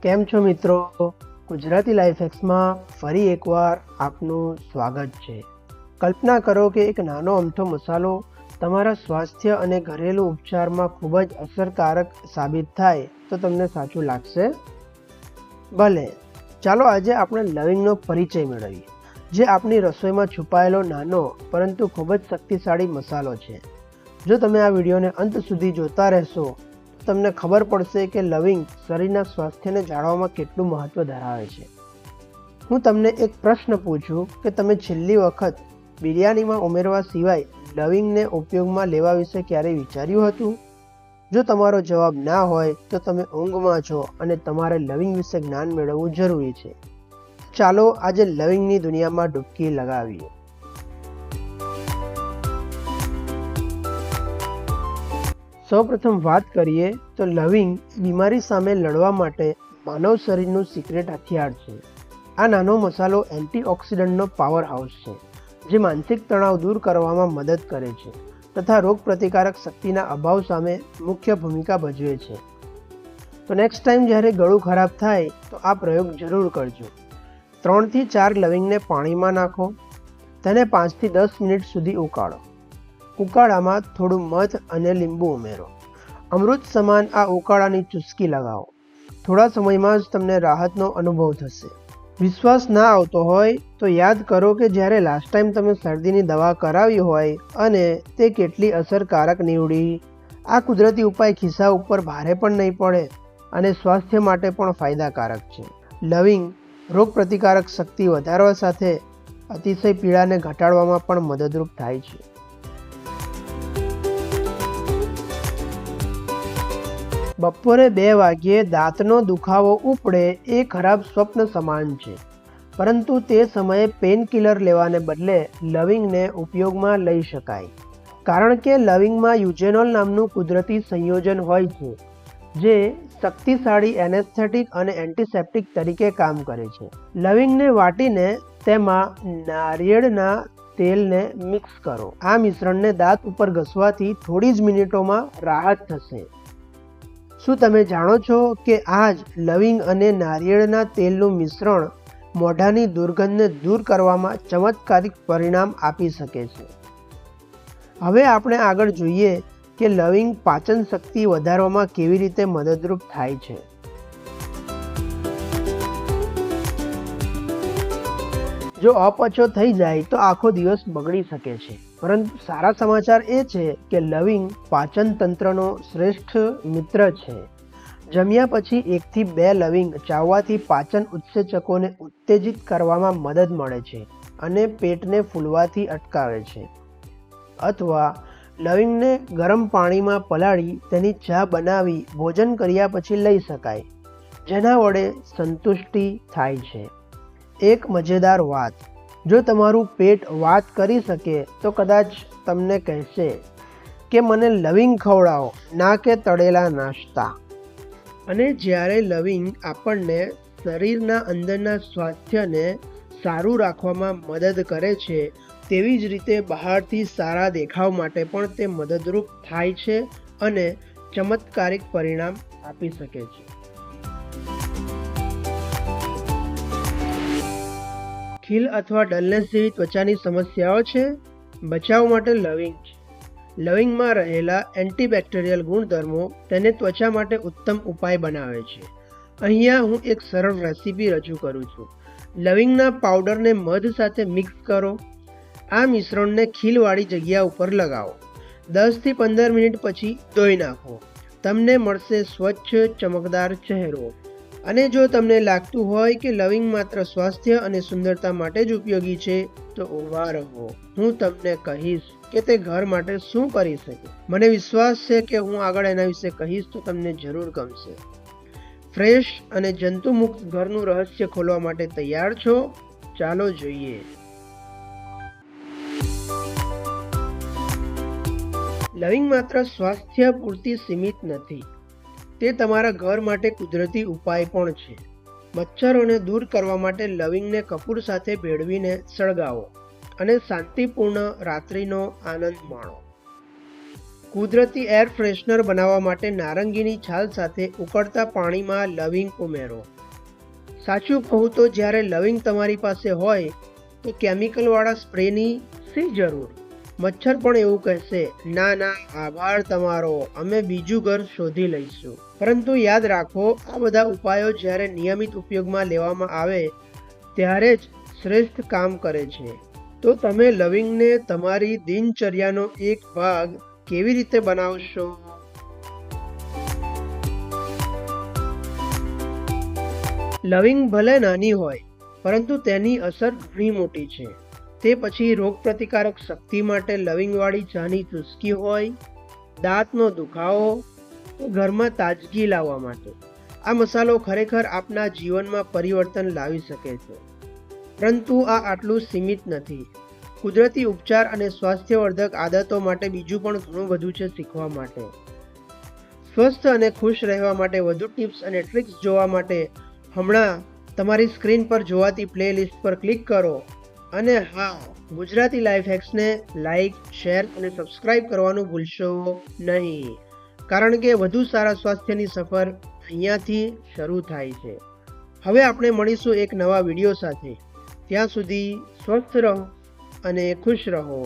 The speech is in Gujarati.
કેમ છો મિત્રો? ગુજરાતી લાઈફ હેક્સમાં ફરી એકવાર આપનું સ્વાગત છે। કલ્પના કરો કે એક નાનો અમથો મસાલો તમારા સ્વાસ્થ્ય અને ઘરેલું ઉપચારમાં ખૂબ જ અસરકારક સાબિત થાય તો તમને સાચું લાગશે? ભલે, ચાલો આજે આપણે લવિંગનો પરિચય મેળવીએ, જે આપણી રસોઈમાં છુપાયેલો નાનો પરંતુ ખૂબ જ શક્તિશાળી મસાલો છે। જો તમે આ વિડીયોને અંત સુધી જોતા રહેશો તમને ખબર પડશે કે લવિંગ શરીરના સ્વાસ્થ્યને જાળવવામાં કેટલું મહત્ત્વ ધરાવે છે। હું તમને એક પ્રશ્ન પૂછું કે તમે છેલ્લી વખત બિરયાનીમાં ઉમેરવા સિવાય લવિંગને ઉપયોગમાં લેવા વિશે ક્યારેય વિચાર્યું હતું? જો તમારો જવાબ ના હોય તો તમે ઊંઘમાં છો અને તમારે લવિંગ વિશે જ્ઞાન મેળવવું જરૂરી છે। ચાલો આજે લવિંગની દુનિયામાં ડૂબકી લગાવીએ। સૌપ્રથમ વાત કરીએ તો લવિંગ બીમારી સામે લડવા માટે માનવ શરીરનું સિક્રેટ હથિયાર છે। આ નાનો મસાલો એન્ટીઓક્સિડન્ટનો પાવર હાઉસ છે, જે માનસિક તણાવ દૂર કરવામાં મદદ કરે છે તથા રોગપ્રતિકારક શક્તિના અભાવ સામે મુખ્ય ભૂમિકા ભજવે છે। તો નેક્સ્ટ ટાઈમ જ્યારે ગળું ખરાબ થાય તો આ પ્રયોગ જરૂર કરજો। 3 થી 4 લવિંગને પાણીમાં નાખો, તેને 5 થી 10 મિનિટ સુધી ઉકાળો। ઉકાળામાં થોડું મધ અને લીંબુ ઉમેરો। અમૃત સમાન આ ઉકાળાની ચુસ્કી લગાવો। થોડા સમયમાં જ તમને રાહતનો અનુભવ થશે। વિશ્વાસ ના આવતો હોય તો યાદ કરો કે જ્યારે લાસ્ટ ટાઈમ તમે શરદીની દવા કરાવી હોય અને તે કેટલી અસરકારક નીવડી। આ કુદરતી ઉપાય ખિસ્સા ઉપર ભારે પણ નહીં પડે અને સ્વાસ્થ્ય માટે પણ ફાયદાકારક છે। લવિંગ રોગપ્રતિકારક શક્તિ વધારવા સાથે અતિશય પીડાને ઘટાડવામાં પણ મદદરૂપ થાય છે। બપોરે 2 વાગ્યે દાંતનો દુખાવો ઉપડે એ ખરાબ સ્વપ્ન સમાન છે, પરંતુ તે સમયે પેનકિલર લેવાને બદલે લવિંગને ઉપયોગમાં લઈ શકાય, કારણ કે લવિંગમાં યુજેનોલ નામનું કુદરતી સંયોજન હોય છે, જે શક્તિશાળી એનેસ્થેટિક અને એન્ટિસેપ્ટિક તરીકે કામ કરે છે। લવિંગને વાટીને તેમાં નારિયેળના તેલને મિક્સ કરો। આ મિશ્રણને દાંત ઉપર ઘસવાથી થોડી જ મિનિટોમાં રાહત થશે। શું તમે જાણો છો કે આ જ લવિંગ અને નારિયેળના તેલનું મિશ્રણ મોઢાની દુર્ગંધને દૂર કરવામાં ચમત્કારિક પરિણામ આપી શકે છે? હવે આપણે આગળ જોઈએ કે લવિંગ પાચન શક્તિ વધારવામાં કેવી રીતે મદદરૂપ થાય છે। જો અપચો થઈ જાય તો આખો દિવસ બગડી શકે છે, પરંતુ સારા સમાચાર એ છે કે લવિંગ પાચન તંત્રનો શ્રેષ્ઠ મિત્ર છે। જમ્યા પછી 1 થી 2 લવિંગ ચાવવાથી પાચન ઉત્સેચકોને ઉત્તેજિત કરવામાં મદદ મળે છે અને પેટને ફૂલવાથી અટકાવે છે। અથવા લવિંગને ગરમ પાણીમાં પલાળી તેની ચા બનાવી ભોજન કર્યા પછી લઈ શકાય, જેના વડે સંતુષ્ટિ થાય છે। એક મજેદાર વાત, જો તમારું પેટ વાત કરી શકે તો કદાચ તમને કહેશે કે મને લવિંગ ખવડાવો, ના કે તળેલા નાસ્તા। અને જ્યારે લવિંગ આપણને શરીરના અંદરના સ્વાસ્થ્યને સારું રાખવામાં મદદ કરે છે, તેવી જ રીતે બહારથી સારા દેખાવ માટે પણ તે મદદરૂપ થાય છે અને ચમત્કારિક પરિણામ આપી શકે છે। ખીલ અથવા ડલનેસ જેવી ત્વચાની સમસ્યાઓ છે? બચાવ માટે લવિંગ છે। લવિંગમાં રહેલા એન્ટીબેક્ટેરિયલ ગુણધર્મો તેને ત્વચા માટે ઉત્તમ ઉપાય બનાવે છે। અહીંયા હું એક સરળ રેસીપી રજૂ કરું છું। લવિંગના પાવડરને મધ સાથે મિક્સ કરો। આ મિશ્રણને ખીલવાળી જગ્યા ઉપર લગાવો। 10 થી 15 મિનિટ પછી ધોઈ નાખો। તમને મળશે સ્વચ્છ ચમકદાર ચહેરો। અને જો તમને લાગતું હોય કે લવિંગ માત્ર સ્વાસ્થ્ય અને સુંદરતા માટે જ ઉપયોગી છે તો ઊભા રહો, હું તમને કહીશ કે તે ઘર માટે શું કરી શકે। મને વિશ્વાસ છે કે હું આગળ એના વિશે કહીશ તો તમને જરૂર ગમશે। ફ્રેશ અને જંતુમુક્ત ઘરનું રહસ્ય ખોલવા માટે તૈયાર છો? ચાલો જોઈએ। લવિંગ માત્ર સ્વાસ્થ્ય પૂરતી સીમિત નથી, તે તમારા ઘર માટે કુદરતી ઉપાય પણ છે। મચ્છરોને દૂર કરવા માટે લવિંગને કપૂર સાથે ભેળવીને સળગાવો અને શાંતિપૂર્ણ રાત્રિનો આનંદ માણો। કુદરતી એર ફ્રેશનર બનાવવા માટે નારંગીની છાલ સાથે ઉકળતા પાણીમાં લવિંગ ઉમેરો. સાચું કહું તો જ્યારે લવિંગ તમારી પાસે હોય તો કેમિકલવાળા સ્પ્રેની શી જરૂર? મચ્છર પણ એવું કહેશે, ના ના આભાર તમારો, અમે બીજું ઘર શોધી લઈશું. પરંતુ યાદ રાખો, આ બધા ઉપાયો જ્યારે નિયમિત ઉપયોગમાં લેવામાં આવે ત્યારે જ શ્રેષ્ઠ કામ કરે છે. તો તમે લવિંગને તમારી દિનચર્યાનો એક ભાગ કેવી રીતે બનાવશો? લવિંગ ભલે નાની હોય પરંતુ તેની અસર ઘણી મોટી છે. તે પછી રોગપ્રતિકારક શક્તિ માટે લવિંગવાળી ચાની ચુસ્કી હોય, દાંતનો દુખાવો, ઘરમાં તાજગી લાવવા માટે. આ મસાલો ખરેખર આપના જીવનમાં પરિવર્તન લાવી શકે છે. પરંતુ આ આટલું સીમિત નથી. કુદરતી ઉપચાર અને સ્વાસ્થ્યવર્ધક આદતો માટે બીજું પણ ઘણું બધું છે શીખવા માટે. સ્વસ્થ અને ખુશ રહેવા માટે વધુ ટિપ્સ અને ટ્રિક્સ જોવા માટે હમણાં તમારી સ્ક્રીન પર જોવાતી પ્લેલિસ્ટ પર ક્લિક કરો. અને હા, ગુજરાતી લાઈફ હેક્સને લાઈક, શેર અને સબસ્ક્રાઇબ કરવાનું ભૂલશો નહીં, કારણ કે વધુ સારા સ્વાસ્થ્યની સફર અહીંયાથી શરૂ થાય છે. હવે આપણે મળીશું એક નવા વિડીયો સાથે. ત્યાં સુધી સ્વસ્થ રહો અને ખુશ રહો.